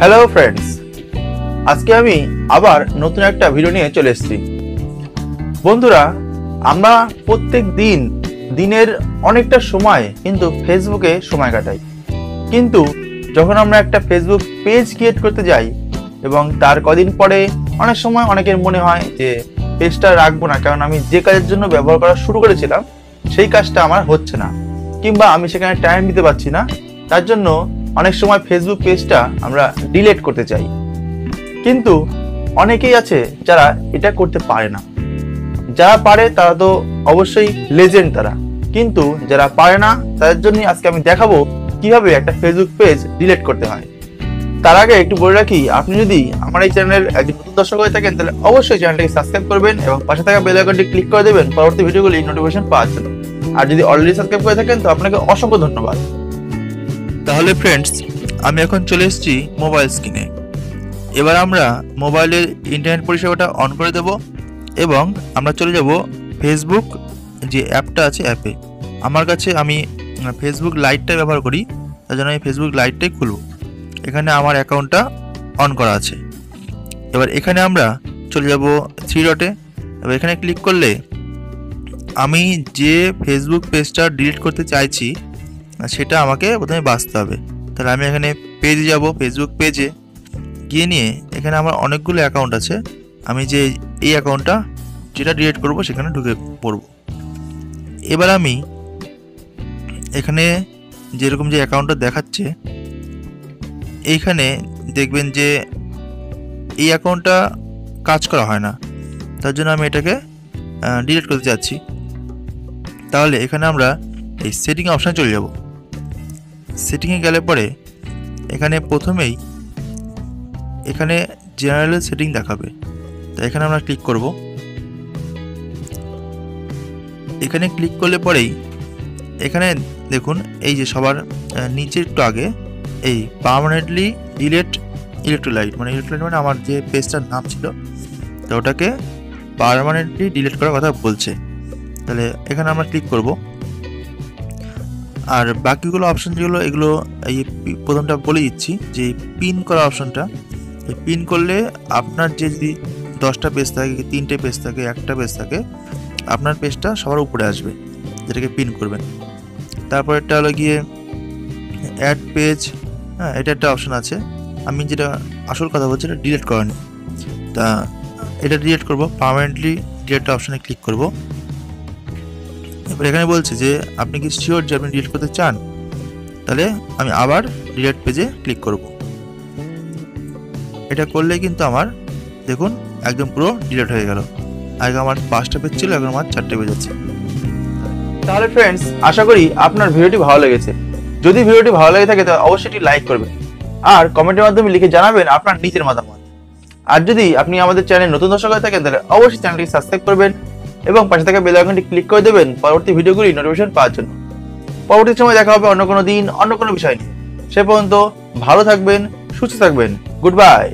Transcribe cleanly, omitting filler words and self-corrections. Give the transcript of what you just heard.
Hello friends, আজকে আমি আবার নতুন একটা ভিডিও নিয়ে চলে এসেছি। বন্ধুরা, আমরা প্রত্যেক দিনের অনেকটা সময় কিন্তু ফেসবুকে সময় কাটাই, কিন্তু যখন আমরা একটা ফেসবুক পেজ ক্রিয়েট করতে যাই এবং তার কদিন পরে অনেক সময় অনেকের মনে হয় যে পেজটা রাখবো না, কারণ আমি যে কাজের জন্য ব্যবহার করা শুরু করেছিলাম সেই কাজটা আমার হচ্ছে না, কিংবা আমি সেখানে টাইম দিতে পারছি না, তার জন্য অনেক সময় ফেসবুক পেজটা আমরা ডিলিট করতে চাই। কিন্তু অনেকেই আছে যারা এটা করতে পারে না। যারা পারে তারা তো অবশ্যই লেজেন্ড তারা, কিন্তু যারা পারে না তাদের জন্য আজকে আমি দেখাবো কিভাবে একটা ফেসবুক পেজ ডিলিট করতে হয়। তার আগে একটু বলে রাখি, আপনি যদি আমার এই চ্যানেলের একজন নতুন দর্শক হয়ে থাকেন তাহলে অবশ্যই চ্যানেলটাকে সাবস্ক্রাইব করবেন এবং পাশে থাকা বেল আইকনটি ক্লিক করে দেবেন পরবর্তী ভিডিওগুলি নোটিফিকেশন পাওয়ার জন্য। আর যদি অলরেডি সাবস্ক্রাইব করে থাকেন তো আপনাকে অসংখ্য ধন্যবাদ। তাহলে ফ্রেন্ডস, আমি এখন চলে এসেছি মোবাইল স্ক্রিনে। এবার আমরা মোবাইলের ইন্টারনেট পরিষেবাটা অন করে দেব এবং আমরা চলে যাব ফেসবুক যে অ্যাপটা আছে অ্যাপে। আমার কাছে আমি ফেসবুক লাইটটা ব্যবহার করি, তার জন্য আমি ফেসবুক লাইটটাই খুলব। এখানে আমার অ্যাকাউন্টটা অন করা আছে। এবার এখানে আমরা চলে যাব থ্রি ডটে। এবার এখানে ক্লিক করলে আমি যে ফেসবুক পেজটা ডিলিট করতে চাইছি সেটা আমাকে প্রথমে বাছতে হবে। তাহলে আমি এখানে পেজে যাব, ফেসবুক পেজে গিয়ে নিয়ে এখানে আমার অনেকগুলো অ্যাকাউন্ট আছে। আমি যে এই অ্যাকাউন্টটা যেটা ডিলিট করব সেখানে ঢুকে পড়ব। এবার আমি এখানে যেরকম যে অ্যাকাউন্টটা দেখাচ্ছে এইখানে দেখবেন যে এই অ্যাকাউন্টটা কাজ করা হয় না, তার জন্য আমি এটাকে ডিলিট করতে চাচ্ছি। তাহলে এখানে আমরা এই সেটিং অপশানে চলে যাব। সেটিংয়ে গেলে পরে এখানে প্রথমেই এখানে জেনারেলের সেটিং দেখাবে, তো এখানে আমরা ক্লিক করব। এখানে ক্লিক করলে পরেই এখানে দেখুন এই যে সবার নিচে একটু আগে এই পার্মানেন্টলি ডিলিট ইলেকট্রোলাইট মানে আমার যে পেজটার নাম ছিল তো ওটাকে পার্মানেন্টলি ডিলিট করার কথা বলছে। তাহলে এখানে আমরা ক্লিক করব। আর বাকিগুলো অপশন যেগুলো এগুলো এই প্রথমটা বলে দিচ্ছি যে পিন করা অপশনটা, পিন করলে আপনার যে যদি 10টা পেজ থাকে, 3টে পেজ থাকে, 1টা পেজ থাকে, আপনার পেজটা সবার উপরে আসবে, যেটাকে পিন করবেন। তারপর এটা হলো গিয়ে অ্যাড পেজ। হ্যাঁ, এটা একটা অপশন আছে। আমি যেটা আসল কথা বলছি এটা ডিলিট করেনি, তা এটা ডিলিট করব। পার্মানেন্টলি ডিলিট অপশানে ক্লিক করব। এবার এখানে বলছে যে আপনি কি শিওর যে আপনি ডিলিট করতে চান, তাহলে আমি আবার ডিলিট পেজে ক্লিক করব। এটা করলে কিন্তু আমার দেখুন একদম পুরো ডিলিট হয়ে গেল। আগে আমার 5টা পেজ ছিল, এখন আমার 4টে পেজ আছে। তাহলে ফ্রেন্ডস, আশা করি আপনার ভিডিওটি ভালো লেগেছে। যদি ভিডিওটি ভালো লেগে থাকে তাহলে অবশ্যই এটি লাইক করবেন আর কমেন্টের মাধ্যমে লিখে জানাবেন আপনার নিজের মতামত। আর যদি আপনি আমাদের চ্যানেলে নতুন দর্শক হয়ে থাকেন তাহলে অবশ্যই চ্যানেলটি সাবস্ক্রাইব করবেন এবং পাশে থাকা বেল আইকনটি ক্লিক করে দেবেন পরবর্তী ভিডিওগুলি নোটিফিকেশন পাওয়ার জন্য। পরবর্তী সময় দেখা হবে অন্য কোনো দিন অন্য কোনো বিষয় নিয়ে। সে পর্যন্ত ভালো থাকবেন, সুস্থ থাকবেন। Good bye.